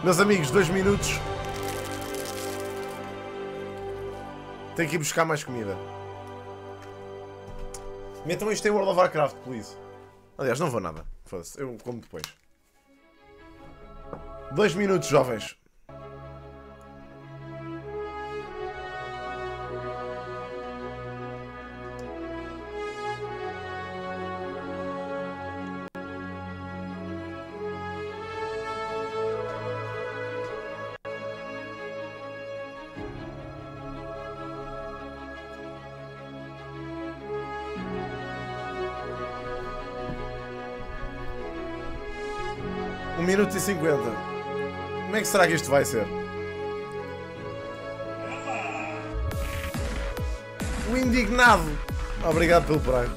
Meus amigos, 2 minutos. Tenho que ir buscar mais comida. Metam isto em World of Warcraft, please. Aliás, não vou nada. Foda-se, eu como depois. 2 minutos, jovens. Um minuto e 50. Como é que será que isto vai ser? O indignado. Obrigado pelo prime.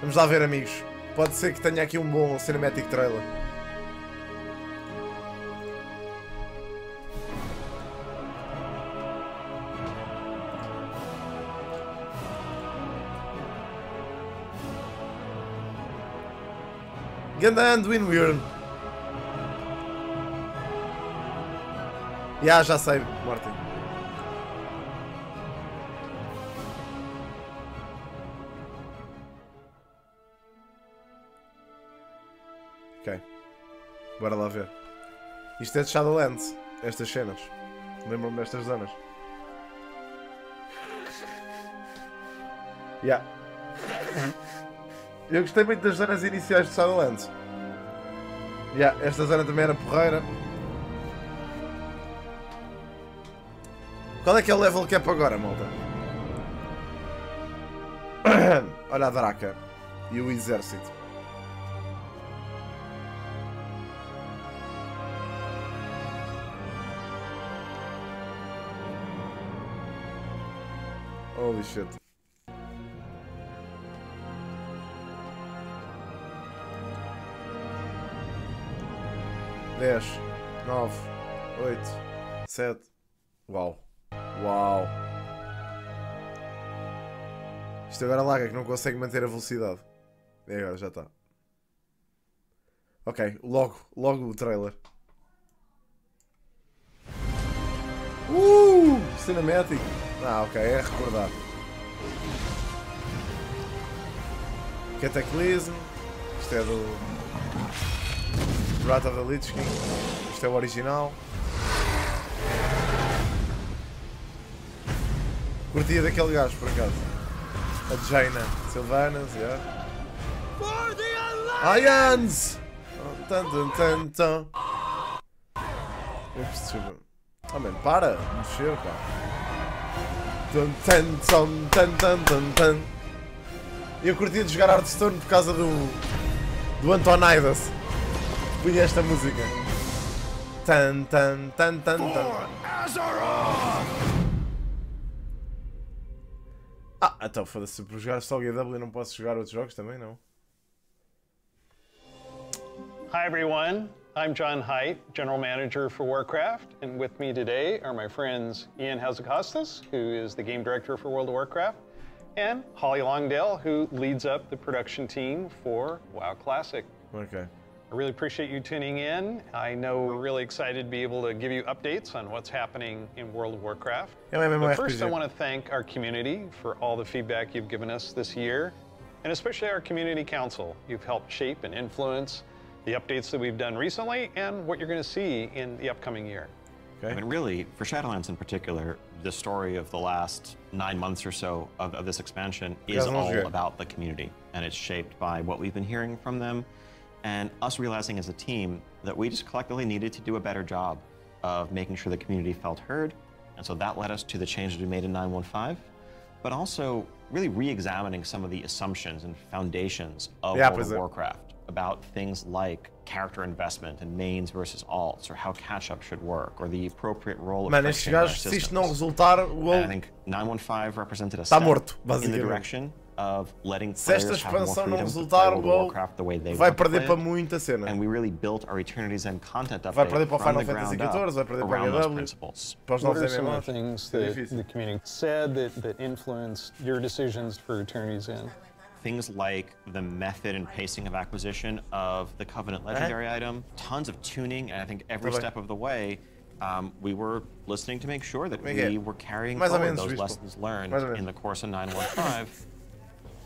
Vamos lá ver, amigos. Pode ser que tenha aqui um bom cinematic trailer. Ganda Anduin Weird. Já sei, Martin. Ok. Bora lá ver. Isto é de Shadowlands. Estas cenas. Lembram-me destas zonas. Eu gostei muito das zonas iniciais de Shadowlands. Esta zona também era porreira. Qual é que é o level cap agora, malta? Olha a Draca. E o exército. Holy shit. Dez, 9, 8, 7. Uau. Uau. Isto agora laga que não consegue manter a velocidade. E agora já está. Ok, logo o trailer. Cinematic. Ok, é recordar. Cataclysm. Isto é do Wrath of the Lich King. Isto é o original. Curtia daquele gajo, por acaso. A Jaina Sylvanas, Ions! Oh, man, para! Mexeu, pá. Eu curtia de jogar Hearthstone por causa do Antonidas. Punha esta música. Então foda-se, por jogar só GW não posso jogar outros jogos também, não? Hi everyone, I'm John Haidt, General Manager for Warcraft, and with me today are my friends Ian Hazacostas, who is the Game Director for World of Warcraft, and Holly Longdale, who leads up the production team for WoW Classic. Okay. I really appreciate you tuning in. I know we're really excited to be able to give you updates on what's happening in World of Warcraft. But first, I want to thank our community for all the feedback you've given us this year, and especially our community council. You've helped shape and influence the updates that we've done recently and what you're going to see in the upcoming year. Okay. I mean, really, for Shadowlands in particular, the story of the last 9 months or so of this expansion is all about the community, and it's shaped by what we've been hearing from them, and us realizing as a team that we just collectively needed to do a better job of making sure the community felt heard. And so that led us to the changes we made in 9.15, but also really re-examining some of the assumptions and foundations of World of Warcraft about things like character investment and mains versus alts, or how catch-up should work, or the appropriate role of friction in our systems. Se isto não resultar, and I think 9.15 represented a step in the direction of letting Se esta players have more expansão não freedom to resultar, play World of Warcraft the way they vai want to perder play para it. muita cena. And we really built our Eternity's End content Vai update perder para o from Final the Fantasy ground XIV, vai up perder para around those HW, principles. para os What novos are some MMOs. of the things that the community said that influenced your decisions for Eternity's End? Things like the method and pacing of acquisition of the Covenant Legendary item, tons of tuning, and I think every step of the way, we were listening to make sure that we were carrying forward those lessons learned in the course of 915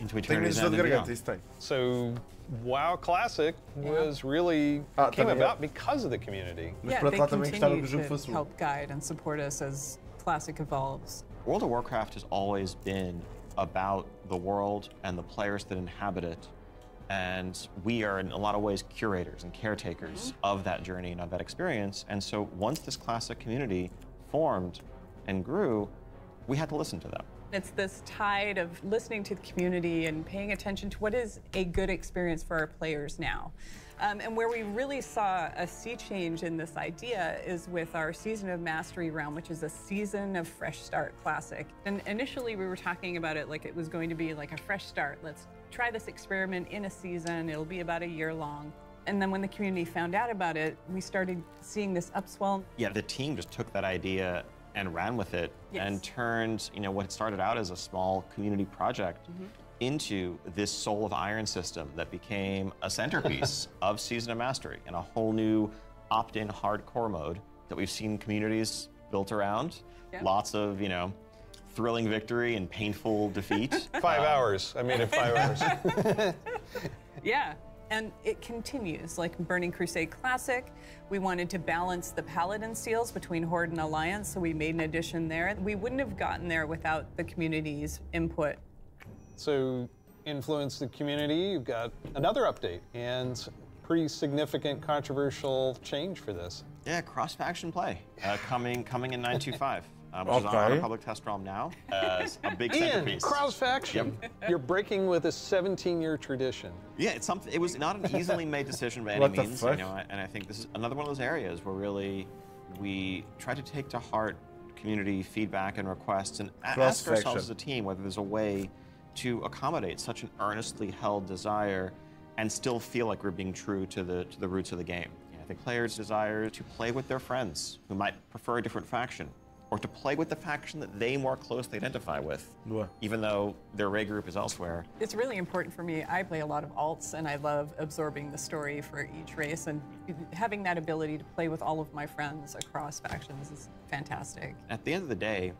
into Eternity's End and beyond. So, WoW Classic was really came about because of the community. Yeah, they continue to help guide and support us as Classic evolves. World of Warcraft has always been about the world and the players that inhabit it. And we are, in a lot of ways, curators and caretakers of that journey and of that experience. And so once this Classic community formed and grew, we had to listen to them. It's this tide of listening to the community and paying attention to what is a good experience for our players now. And where we really saw a sea change in this idea is with our Season of Mastery realm, which is a Season of Fresh Start Classic. And initially we were talking about it like it was going to be like a fresh start. Let's try this experiment in a season. It'll be about a year long. And then when the community found out about it, we started seeing this upswell. Yeah, the team just took that idea and ran with it and turned, what started out as a small community project into this Soul of Iron system that became a centerpiece of Season of Mastery and a whole new opt-in hardcore mode that we've seen communities built around. Lots of, thrilling victory and painful defeat. 5 hours. I made it 5 hours. Yeah. And it continues, like Burning Crusade Classic. We wanted to balance the Paladin seals between Horde and Alliance, so we made an addition there. We wouldn't have gotten there without the community's input. So, influence the community, you've got another update, and pretty significant controversial change for this. Yeah, cross-faction play, coming in 925. Which is on our public test realm now as a big centerpiece. Cross-faction. You're breaking with a 17-year tradition. Yeah, it's something. It was not an easily made decision by any means. And I think this is another one of those areas where really we try to take to heart community feedback and requests and ask ourselves as a team whether there's a way to accommodate such an earnestly held desire and still feel like we're being true to the roots of the game. I think players desire to play with their friends who might prefer a different faction, or to play with the faction that they more closely identify with, even though their raid group is elsewhere. It's really important for me. I play a lot of alts, and I love absorbing the story for each race, and having that ability to play with all of my friends across factions is fantastic. At the end of the day,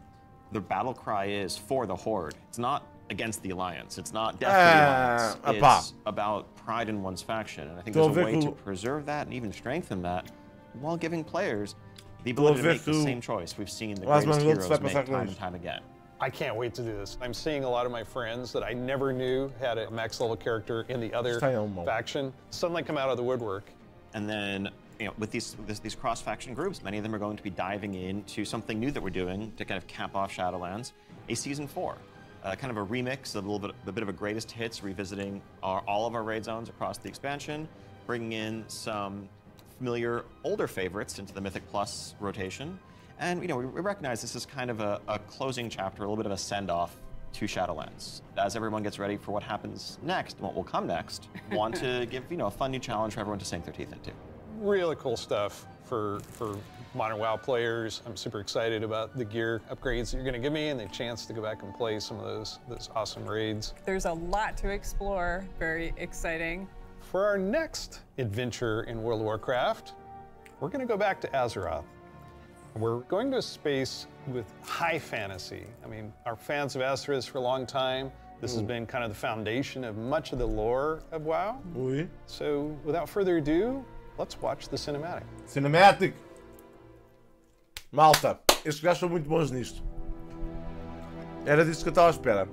the battle cry is for the Horde. It's not against the Alliance. It's not death to the Alliance. It's about pride in one's faction, and I think there's a way to preserve that and even strengthen that while giving players the ability to make the same choice we've seen the greatest heroes make time and time again. I can't wait to do this. I'm seeing a lot of my friends that I never knew had a max level character in the other faction suddenly come out of the woodwork. And then, with these cross-faction groups, many of them are going to be diving into something new that we're doing to kind of cap off Shadowlands, a Season 4. Kind of a remix, a bit of a greatest hits, revisiting all of our raid zones across the expansion, bringing in some familiar older favorites into the Mythic Plus rotation. And we recognize this is kind of a closing chapter, a little bit of a send-off to Shadowlands. As everyone gets ready for what happens next and what will come next, want to give a fun new challenge for everyone to sink their teeth into. Really cool stuff for modern WoW players. I'm super excited about the gear upgrades that you're going to give me and the chance to go back and play some of those awesome raids. There's a lot to explore. Very exciting. For our next adventure in World of Warcraft, we're going to go back to Azeroth. We're going to a space with high fantasy. I mean, our fans of Azeroth for a long time. This has been kind of the foundation of much of the lore of WoW. So, without further ado, let's watch the cinematic. Cinematic! Malta, estes gajos são muito bons nisto. Era disso que eu estava à espera.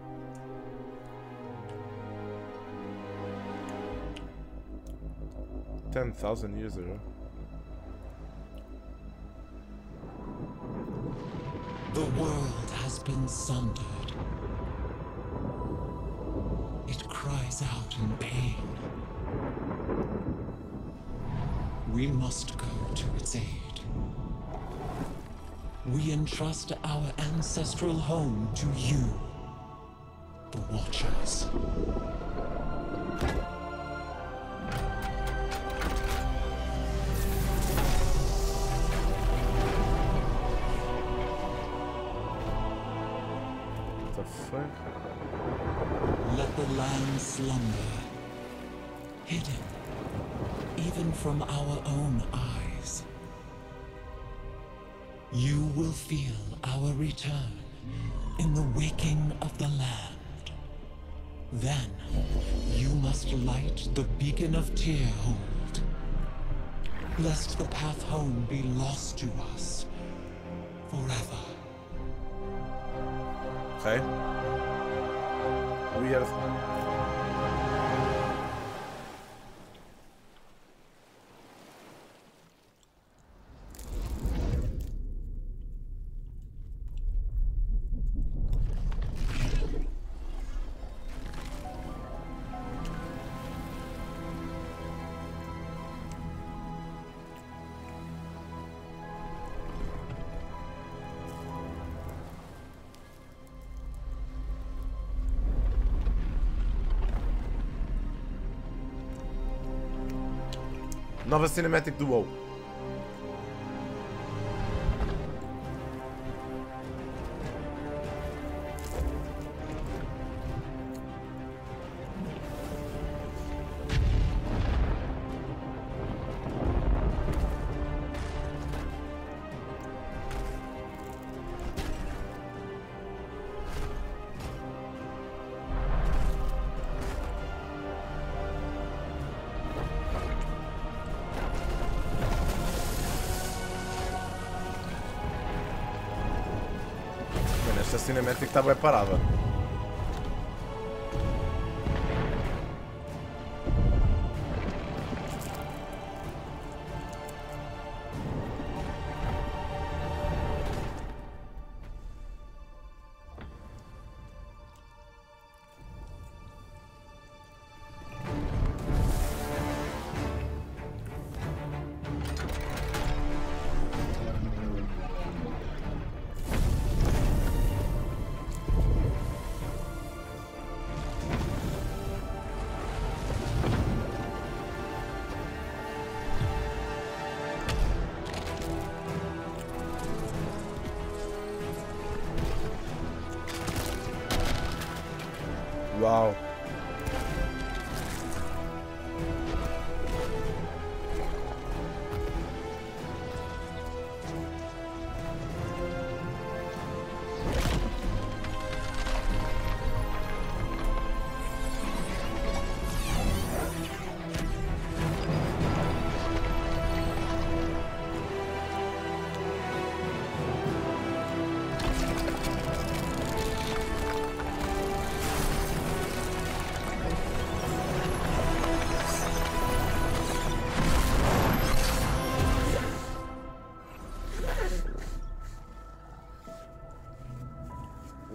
$10,000 years ago. The world has been sundered. It cries out in pain. We must go to its aid. We entrust our ancestral home to you. the Watchers. What the fuck? Let the land slumber, hidden even from our own eyes. You will feel our return in the waking of the land. Then, you must light the beacon of Tearhold, lest the path home be lost to us forever. Okay. Weird. Nova cinematic do WoW. Esta cinemática está bem parada. Uau.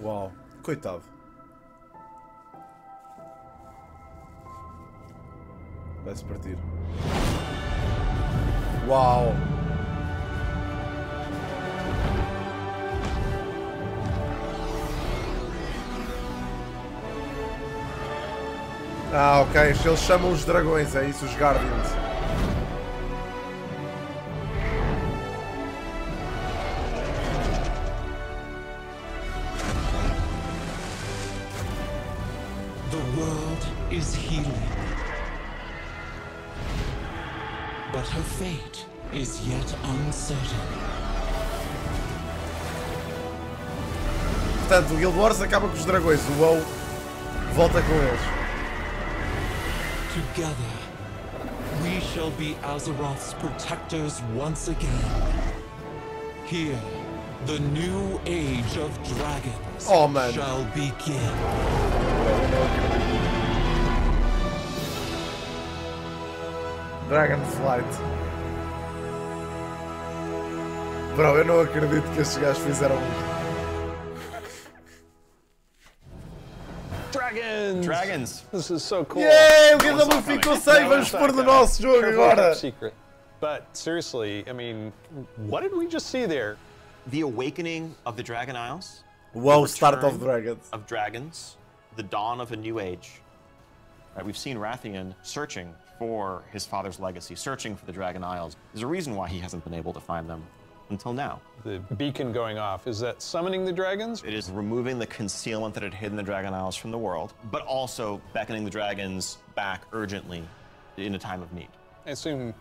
Uau, coitado. Vai-se partir. Uau. Ah, ok. Eles chamam os dragões, é isso, os Guardians. Is healing, but her fate is yet uncertain. Portanto, o Guild Wars acaba com os dragões, o WoW volta com eles. Together, we shall be Azeroth's protectors once again. Here, the new age of dragons shall begin. Dragonflight. Bro, eu não acredito que estes gajos fizeram Dragons! Dragons! This is so cool. Yeah, o Guild ficou sem, vamos pôr no nosso jogo agora. Secret. But seriously, I mean, what did we just see there? The awakening of the Dragon Isles. Wow, start of dragons. Of dragons. the dawn of a new age. Right? We've seen Rathian searching for his father's legacy, searching for the Dragon Isles. There's a reason why he hasn't been able to find them until now. The beacon going off, is that summoning the dragons? It is removing the concealment that had hidden the Dragon Isles from the world, but also beckoning the dragons back urgently in a time of need. I assume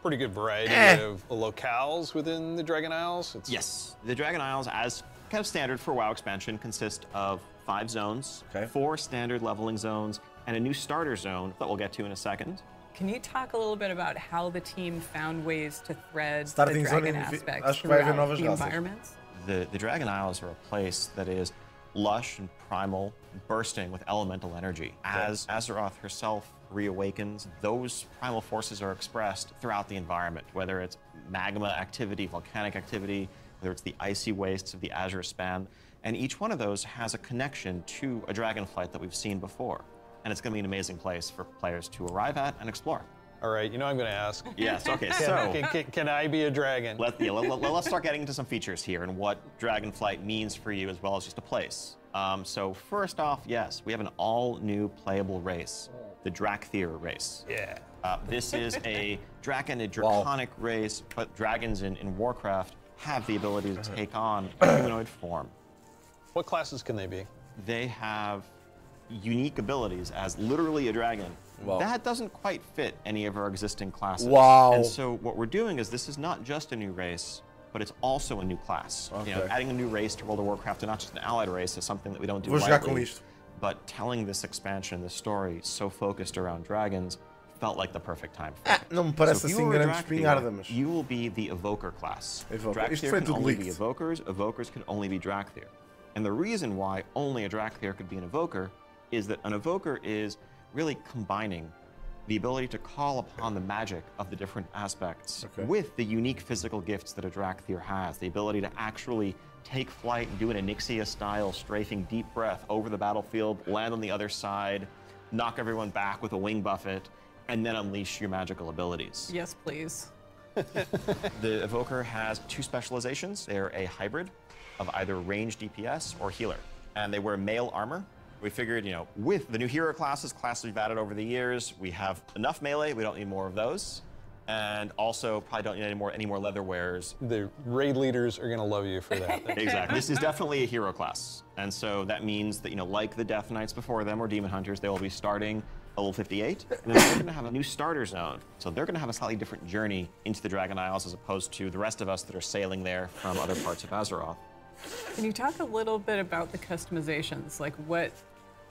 pretty good variety of locales within the Dragon Isles? Yes. The Dragon Isles, as kind of standard for WoW expansion, consist of 5 zones, 4 standard leveling zones, and a new starter zone that we'll get to in a second. Can you talk a little bit about how the team found ways to thread the dragon aspects throughout the environments? The Dragon Isles are a place that is lush and primal, bursting with elemental energy. As Azeroth herself reawakens, those primal forces are expressed throughout the environment, whether it's magma activity, volcanic activity, whether it's the icy wastes of the Azure Span, and each one of those has a connection to a dragonflight that we've seen before. And it's going to be an amazing place for players to arrive at and explore. All right, you know I'm going to ask. Yes, okay, so... Can I be a dragon? Let's start getting into some features here and what Dragonflight means for you as well as just a place. So first off, yes, we have an all-new playable race, the Drakthir race. Yeah. This is a draconic race, but dragons in Warcraft have the ability to take on a humanoid form. What classes can they be? They have unique abilities as literally a dragon. Wow. That doesn't quite fit any of our existing classes. Wow. And so what we're doing is this is not just a new race, but it's also a new class. Okay. You know, adding a new race to World of Warcraft, and not just an allied race, is something that we don't do lightly. But telling this expansion, this story, so focused around dragons, felt like the perfect time for it. Não me parece assim grande espingarda, mas... You will be the Evoker class. Drakthir can only be Evokers, Evokers can only be Drakthir. And the reason why only a Drakthir could be an Evoker is that an Evoker is really combining the ability to call upon the magic of the different aspects with the unique physical gifts that a Drakthir has. The ability to actually take flight and do an Onyxia-style strafing deep breath over the battlefield, land on the other side, knock everyone back with a wing buffet, and then unleash your magical abilities. Yes, please. The Evoker has 2 specializations. They're a hybrid of either range DPS or healer. And they wear male armor. We figured, you know, with the new hero classes we've added over the years, we have enough melee, we don't need more of those. And also probably don't need any more leather wearers. The raid leaders are gonna love you for that. Exactly, this is definitely a hero class. And so that means that, you know, like the Death Knights before them or Demon Hunters, they will be starting level 58. And then they're gonna have a new starter zone. So they're gonna have a slightly different journey into the Dragon Isles as opposed to the rest of us that are sailing there from other parts of Azeroth. Can you talk a little bit about the customizations? Like what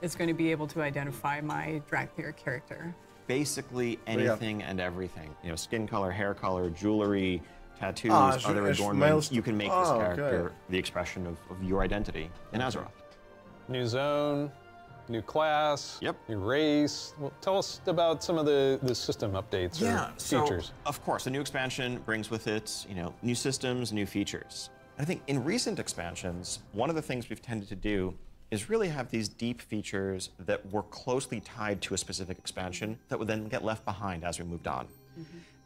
is going to be able to identify my Drakthir character? Basically anything and everything. You know, skin color, hair color, jewelry, tattoos, other adornments. You can make this character the expression of your identity in Azeroth. New zone, new class, new race. Well, tell us about some of the system updates or features. So, of course, the new expansion brings with it, you know, new systems, new features. I think in recent expansions, one of the things we've tended to do is really have these deep features that were closely tied to a specific expansion that would then get left behind as we moved on.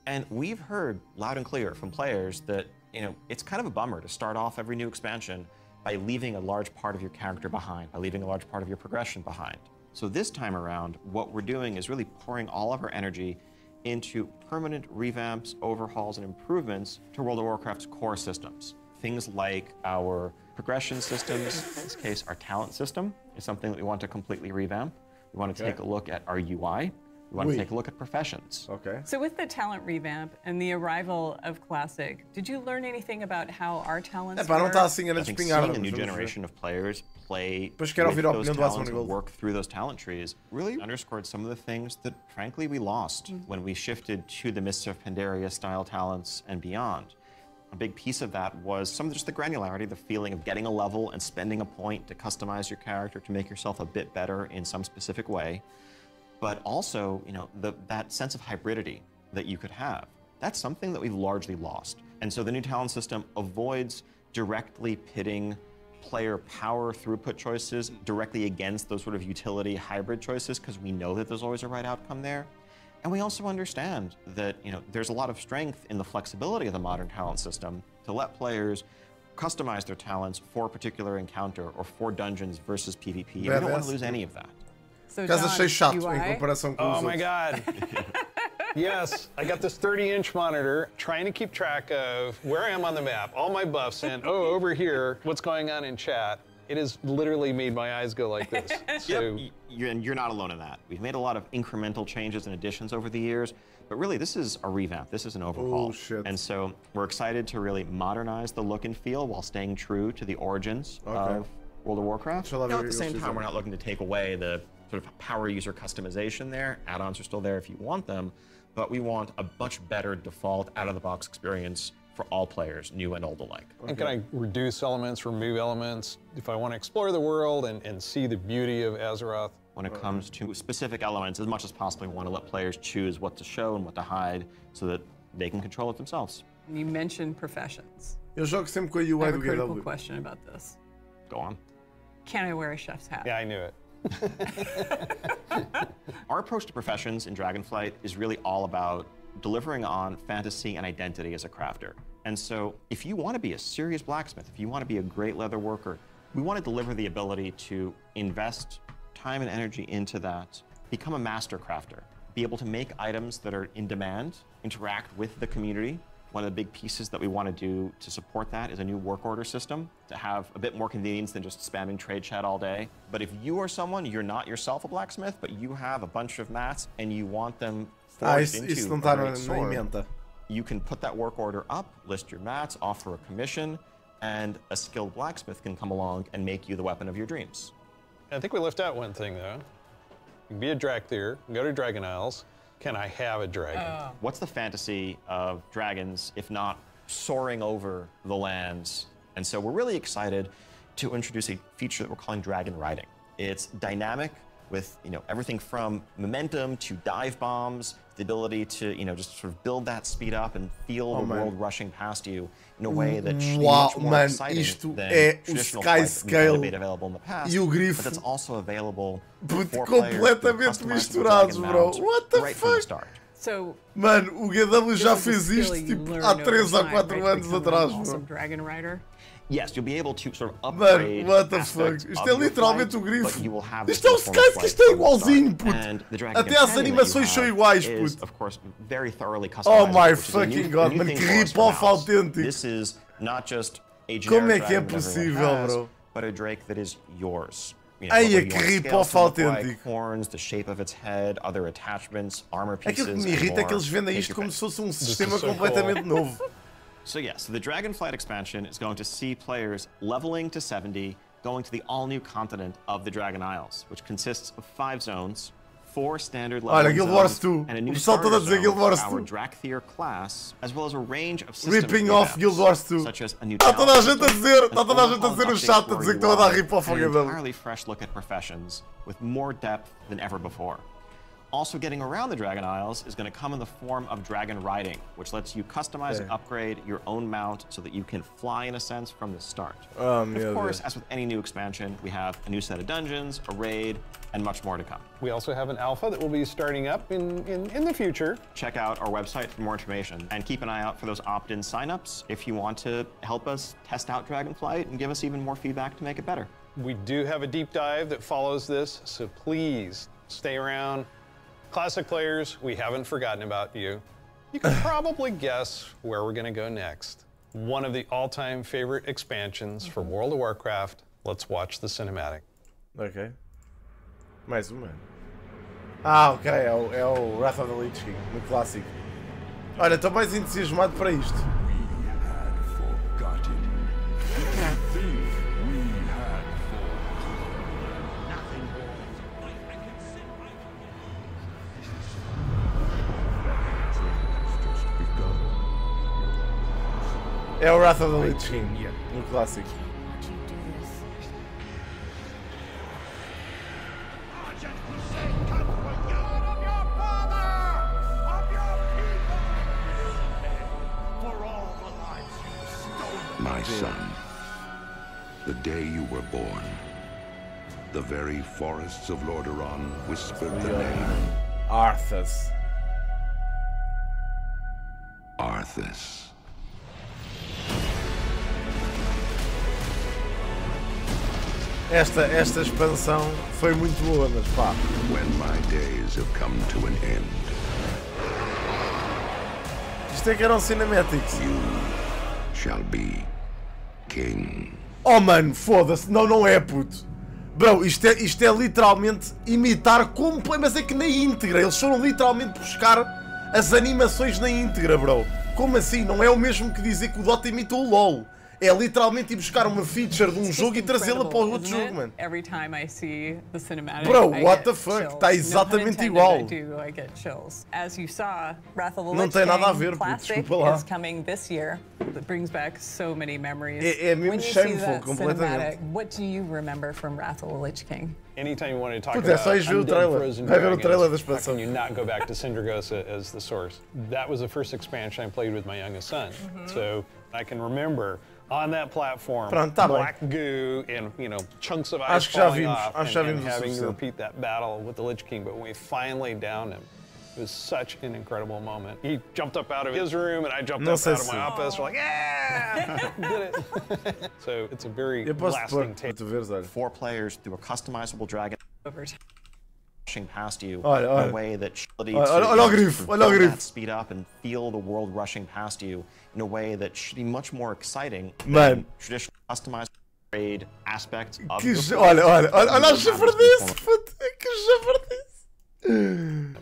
And we've heard loud and clear from players that, you know, it's kind of a bummer to start off every new expansion by leaving a large part of your character behind, by leaving a large part of your progression behind. So this time around, what we're doing is really pouring all of our energy into permanent revamps, overhauls, and improvements to World of Warcraft's core systems. Things like our progression systems, in this case, our talent system is something that we want to completely revamp. We want to take a look at our UI. We want to take a look at professions. So with the talent revamp and the arrival of Classic, did you learn anything about how our talents work? I think seeing a new generation of players play with those talents and work through those talent trees really underscored some of the things that, frankly, we lost when we shifted to the Mists of Pandaria style talents and beyond. A big piece of that was just the granularity, the feeling of getting a level and spending a point to customize your character to make yourself a bit better in some specific way. But also, you know, that sense of hybridity that you could have. That's something that we've largely lost. And so the new talent system avoids directly pitting player power throughput choices directly against those sort of utility hybrid choices, because we know that there's always a right outcome there. And we also understand that, you know, there's a lot of strength in the flexibility of the modern talent system to let players customize their talents for a particular encounter or for dungeons versus PvP. We don't want to lose any of that. So John, achei chato em comparação com os outros. Oh my God. Yes, I got this 30-inch monitor trying to keep track of where I am on the map, all my buffs, and oh, over here, what's going on in chat. It has literally made my eyes go like this. So, and you're not alone in that. We've made a lot of incremental changes and additions over the years, but really this is a revamp. This is an overhaul. Oh, shit. And so we're excited to really modernize the look and feel while staying true to the origins of World of Warcraft. At the same time, we're not looking to take away the sort of power user customization there. Add-ons are still there if you want them, but we want a much better default out-of-the-box experience for all players, new and old alike. And can I reduce elements, remove elements, if I want to explore the world and see the beauty of Azeroth? When it comes to specific elements, as much as possible, we want to let players choose what to show and what to hide so that they can control it themselves. You mentioned professions. Eu jogo sempre com a UI do I have a critical question about this. Go on. Can I wear a chef's hat? Yeah, I knew it. Our approach to professions in Dragonflight is really all about delivering on fantasy and identity as a crafter. And so if you want to be a serious blacksmith, if you want to be a great leather worker, we want to deliver the ability to invest time and energy into that, become a master crafter, be able to make items that are in demand, interact with the community. One of the big pieces that we want to do to support that is a new work order system to have a bit more convenience than just spamming trade chat all day. But if you are someone, you're not yourself a blacksmith, but you have a bunch of mats and you want them forged into a great sword, you can put that work order up, list your mats, offer a commission, and a skilled blacksmith can come along and make you the weapon of your dreams. I think we left out one thing, though. You can be a Dracthyr, go to Dragon Isles. Can I have a dragon? What's the fantasy of dragons, if not soaring over the lands? And so we're really excited to introduce a feature that we're calling dragon riding. It's dynamic with everything from momentum to dive bombs, the ability to just sort of build that speed up and feel the world rushing past you in a way that's much more exciting than traditional flight that made available in the past, but that's also available for players misturados, bro. What the right from the start. So, mano, o GW já fez isto tipo há 3 a 4 anos atrás, bro. Dragon Rider. Yes, you'll be able to sort of upgrade. Mano, what the fuck? Isto é literalmente o grifo. Isto é o Skype, que isto é igualzinho, puto. Até as animações são iguais, puto. Oh my fucking god, mano, que rip-off autêntico. This is not just a Como é que é possível, bro? But a Drake that is yours. Ai, que rip-off autêntico. Horns, the shape of its head, other attachments, armor pieces. Aquilo que me irrita é que eles vendem isto como se fosse um sistema completamente novo. So yes, the Dragonflight expansion is going to see players leveling to 70, going to the all-new continent of the Dragon Isles, which consists of 5 zones, 4 standard level zones, and a new starter zone for our Dracthyr class, as well as a range of systems ripping off Guild Wars 2. Such as a new Está toda a gente a dizer no chat a dizer que estão a dar rip-off ao GW. An entirely fresh look at professions with more depth than ever before. Also getting around the Dragon Isles is going to come in the form of dragon riding, which lets you customize and upgrade your own mount so that you can fly in a sense from the start. Of course, as with any new expansion, we have a new set of dungeons, a raid, and much more to come. We also have an alpha that will be starting up in the future. Check out our website for more information and keep an eye out for those opt-in signups if you want to help us test out Dragonflight and give us even more feedback to make it better. We do have a deep dive that follows this, so please stay around. Classic players, we haven't forgotten about you. You can probably guess where we're going to go next. One of the all-time favorite expansions for World of Warcraft. Let's watch the cinematic. Ok. Mais uma. Ah, ok. É o Wrath of the Lich King, no clássico. Olha, estou mais entusiasmado para isto. É o Wrath of the Lich King, no clássico. My son, the day you were born, the very forests of Lordaeron whispered the name Arthas. Arthas. Esta expansão foi muito boa, mas pá. When my days have come to an end. Isto é que eram cinematics. You shall be king. Oh mano, foda-se, não é puto. Bro, isto é literalmente imitar mas é que na íntegra, eles foram literalmente buscar as animações na íntegra, bro. Como assim? Não é o mesmo que dizer que o Dota imitou o LoL. É literalmente ir buscar uma feature de um jogo e trazê-la para o outro jogo, mano. Bro, what the fuck? Está exatamente igual. Não tem nada a ver, puto, desculpa lá. É mesmo shameful, completamente. Anytime you want to talk about undead frozen dragons, how can you not go back to Syndragosa as the source? That was the first expansion I played with my youngest son. So I can remember on that platform, black goo and chunks of ice falling off and having to repeat that battle with the Lich King. But when we finally downed him, it was such an incredible moment. He jumped up out of his room and I jumped up out of my office. We're like, yeah, did it. So it's a very lasting taste. 4 players through a customizable dragon rushing past you in a way that should speed up and feel the world rushing past you in a way that should be much more exciting than traditional customized raid aspects of olha a chafardice, puto, que chafardice.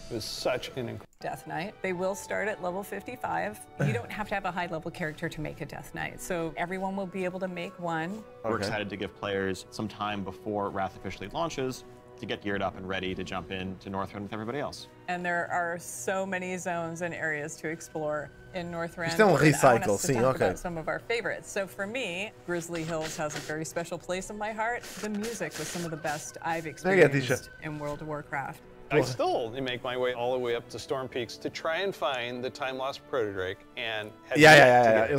It was such an incredible Death Knight. They will start at level 55. You don't have to have a high level character to make a Death Knight, so everyone will be able to make one. We're excited to give players some time before Wrath officially launches to get geared up and ready to jump into Northrend with everybody else. And there are so many zones and areas to explore in Northrend. Isto é recycle, sim, okay. Some of our favorites. So for me, Grizzly Hills has a very special place in my heart. The music was some of the best I've experienced in World of Warcraft. I still make my way all the way up to Storm Peaks to try and find the time-lost Protodrake and eu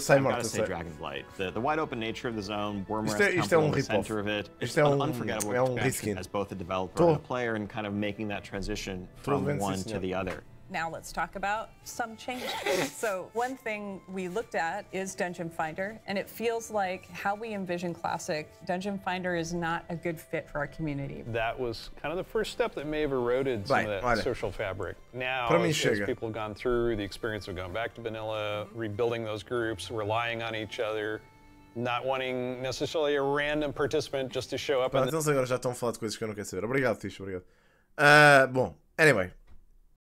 sei, I've got to say Dragonblight. The wide open nature of the zone, Wormrest in the center of it, it's an unforgettable expansion as both a developer and a player and kind of making that transition from one to the other. Now let's talk about some changes. So one thing we looked at is Dungeon Finder, and it feels like how we envision Classic, Dungeon Finder is not a good fit for our community. That was kind of the first step that may have eroded some of that social fabric. Now, as people have gone through the experience of going back to vanilla, rebuilding those groups, relying on each other, not wanting necessarily a random participant just to show up. Então agora já estão a falar de coisas que eu não quero saber. Obrigado, Tish, obrigado. Bom, anyway.